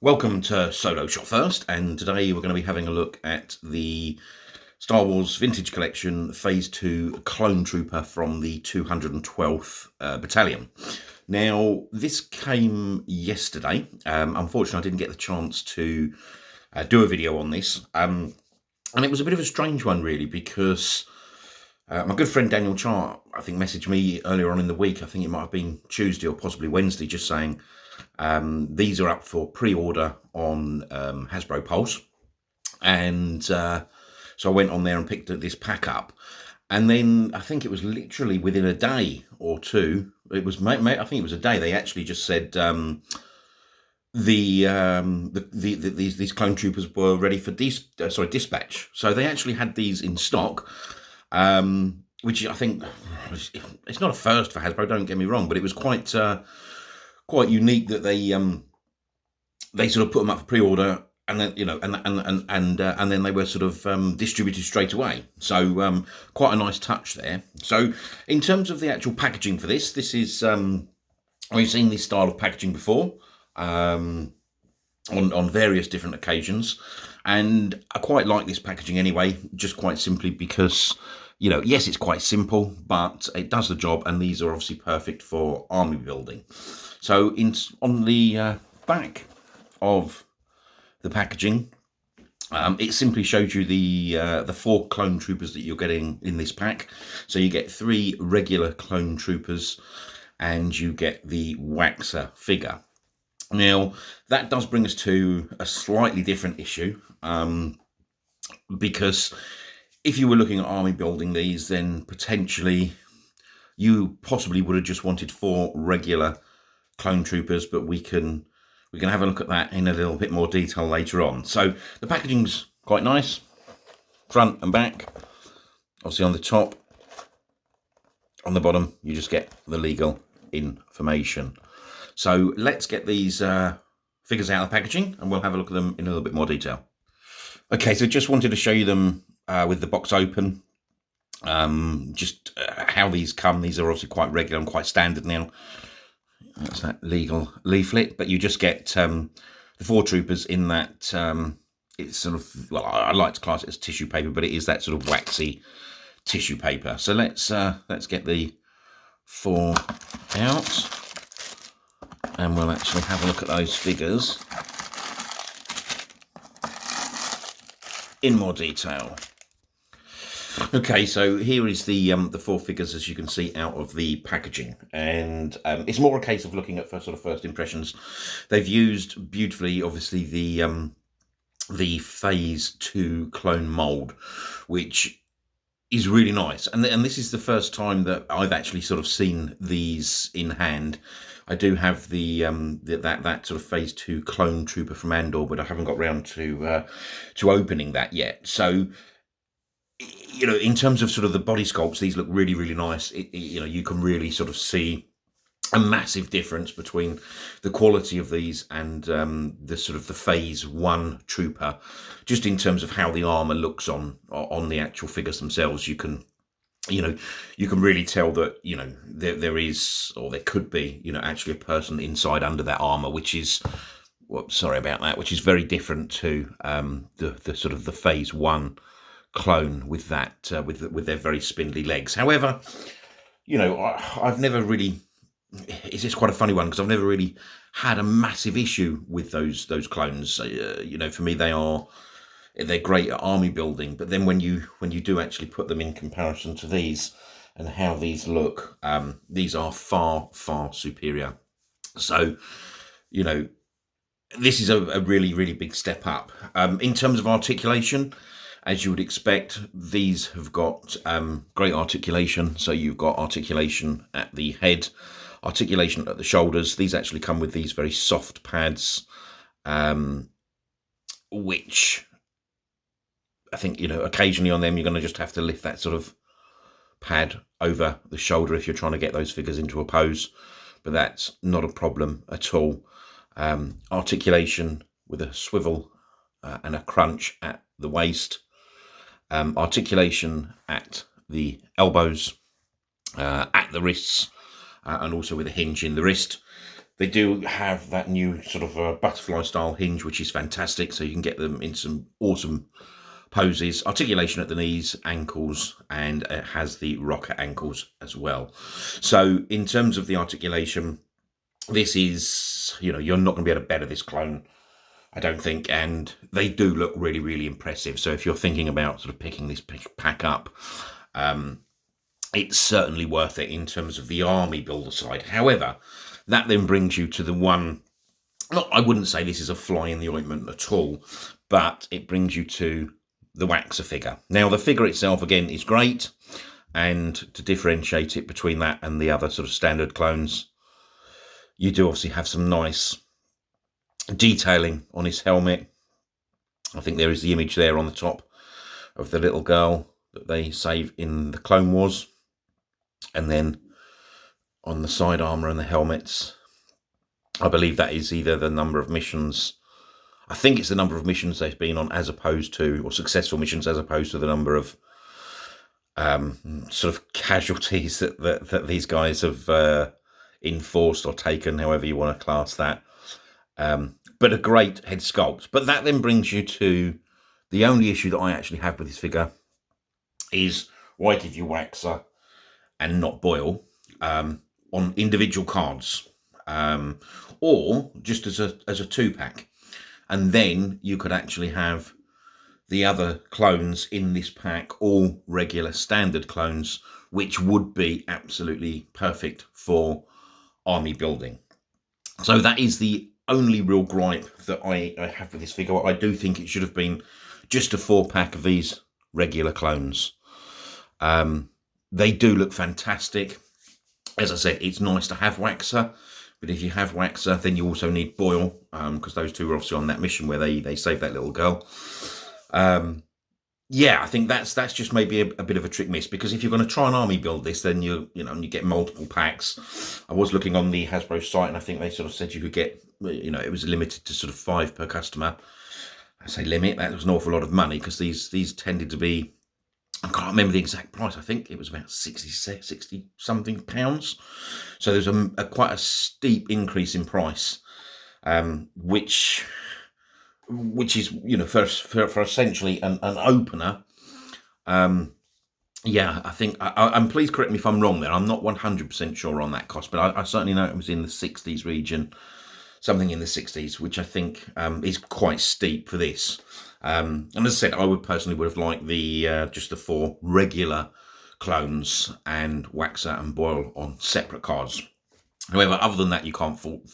Welcome to Solo Shot First, and today we're going to be having a look at the Star Wars Vintage Collection Phase 2 Clone Trooper from the 212th Battalion. Now, this came yesterday. Unfortunately, I didn't get the chance to do a video on this, and it was a bit of a strange one, really, because my good friend Daniel Chart, I think, messaged me earlier on in the week. I think it might have been Tuesday or possibly Wednesday, just saying these are up for pre-order on Hasbro Pulse. And so I went on there and picked this pack up. And then I think it was literally within a day or two. I think it was a day. They actually just said these clone troopers were ready for dispatch. So they actually had these in stock, which I think it's not a first for Hasbro. Don't get me wrong, but it was quite unique that they sort of put them up for pre-order, and then and then they were sort of distributed straight away. So quite a nice touch there. So in terms of the actual packaging for this is I've seen this style of packaging before on various different occasions, and I quite like this packaging anyway. Just quite simply because, yes, it's quite simple, but it does the job, and these are obviously perfect for army building. So on the back of the packaging, it simply shows you the 4 clone troopers that you're getting in this pack. So you get 3 regular clone troopers, and you get the Waxer figure. Now, that does bring us to a slightly different issue, because if you were looking at army building these, then potentially you possibly would have just wanted 4 regular clone troopers, but we can have a look at that in a little bit more detail later on. So the packaging's quite nice, front and back. Obviously on the top, on the bottom, you just get the legal information. So let's get these figures out of the packaging, and we'll have a look at them in a little bit more detail. Okay, so just wanted to show you them with the box open. Just how these come. These are obviously quite regular and quite standard now. That's that legal leaflet, but you just get the 4 troopers in that. It's sort of, well, I like to class it as tissue paper, but it is that sort of waxy tissue paper. So let's get the 4 out, and we'll actually have a look at those figures in more detail. Okay, so here is the 4 figures, as you can see, out of the packaging, and it's more a case of looking at first impressions. They've used beautifully, obviously, the Phase 2 clone mold, which is really nice, and this is the first time that I've actually sort of seen these in hand. I do have that sort of Phase 2 clone trooper from Andor, but I haven't got round to opening that yet. So, in terms of sort of the body sculpts, these look really, really nice. You can really sort of see a massive difference between the quality of these and the sort of the Phase 1 trooper, just in terms of how the armor looks on the actual figures themselves. You can really tell that there is, or there could be, actually a person inside under that armor, which is, which is very different to the sort of the Phase 1 clone with that with their very spindly legs. However, I've never really, it's just quite a funny one, because I've never really had a massive issue with those clones. For me, they're great at army building, but then when you do actually put them in comparison to these and how these look, these are far, far superior. So this is a really, really big step up in terms of articulation. As you would expect, these have got great articulation. So you've got articulation at the head, articulation at the shoulders. These actually come with these very soft pads, which I think, occasionally on them, you're going to just have to lift that sort of pad over the shoulder if you're trying to get those figures into a pose. But that's not a problem at all. Articulation with a swivel and a crunch at the waist. Articulation at the elbows, at the wrists, and also with a hinge in the wrist. They do have that new sort of butterfly style hinge, which is fantastic. So you can get them in some awesome poses, articulation at the knees, ankles, and it has the rocker ankles as well. So in terms of the articulation, this is, you know, you're not going to be able to better this clone, I don't think, and they do look really, really impressive. So if you're thinking about sort of picking this pack up, it's certainly worth it in terms of the army builder side. However, that then brings you to the one, I wouldn't say this is a fly in the ointment at all, but it brings you to the Waxer figure. Now, the figure itself, again, is great, and to differentiate it between that and the other sort of standard clones, you do obviously have some nice detailing on his helmet. I think there is the image there on the top of the little girl that they save in the Clone Wars. And then on the side armor and the helmets, I believe that is either the number of missions. I think it's the number of missions they've been on as opposed to, or successful missions as opposed to the number of sort of casualties that these guys have enforced or taken, however you want to class that. But a great head sculpt. But that then brings you to the only issue that I actually have with this figure is, why give you Waxer and not Boyle on individual cards, or just as a 2-pack, and then you could actually have the other clones in this pack, all regular standard clones, which would be absolutely perfect for army building. So that is the only real gripe that I have with this figure. I do think it should have been just a 4-pack of these regular clones. They do look fantastic. As I said, it's nice to have Waxer, but if you have Waxer, then you also need Boyle, because those two are obviously on that mission where they save that little girl. Yeah, I think that's just maybe a bit of a trick miss, because if you're going to try and army build this, then you get multiple packs. I was looking on the Hasbro site, and I think they sort of said you could get, it was limited to sort of 5 per customer. I say limit, that was an awful lot of money, because these tended to be, I can't remember the exact price. I think it was about 60 something pounds. So there's quite a steep increase in price, which is, for essentially an opener. Yeah, I think, and please correct me if I'm wrong there. I'm not 100% sure on that cost, but I certainly know it was in the 60s region, something in the 60s, which I think is quite steep for this. And as I said, I would have liked the just the 4 regular clones and Waxer and Boyle on separate cards. However, other than that, you can't fault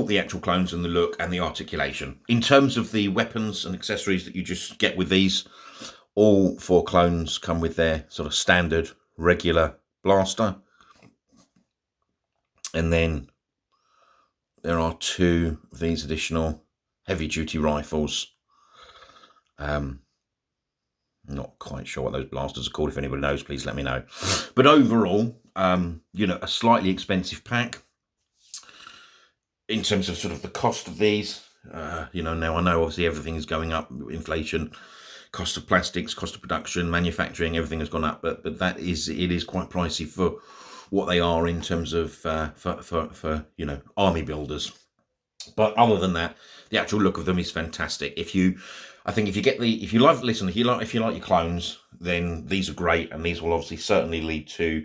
the actual clones and the look and the articulation. In terms of the weapons and accessories that you just get with these, all 4 clones come with their sort of standard regular blaster. And then there are 2 of these additional heavy-duty rifles. Not quite sure what those blasters are called. If anybody knows, please let me know. But overall, a slightly expensive pack in terms of sort of the cost of these. Now I know obviously everything is going up, inflation, cost of plastics, cost of production, manufacturing, everything has gone up. But it is quite pricey for what they are in terms of for army builders. But other than that, the actual look of them is fantastic. If you like your clones, then these are great, and these will obviously certainly lead to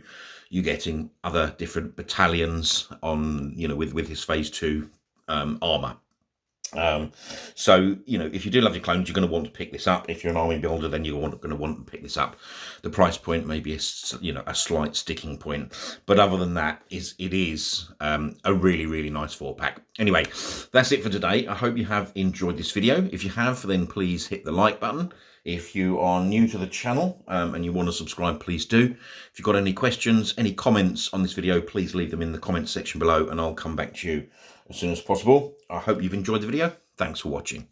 you getting other different battalions on, with his phase 2 armor. So, if you do love your clones, you're going to want to pick this up. If you're an army builder, then you're going to want to pick this up. The price point may be a slight sticking point, but other than that, it is a really, really nice 4-pack. Anyway, that's it for today. I hope you have enjoyed this video. If you have, then please hit the like button. If you are new to the channel and you want to subscribe, please do. If you've got any questions, any comments on this video, please leave them in the comments section below, and I'll come back to you as soon as possible. I hope you've enjoyed the video. Thanks for watching.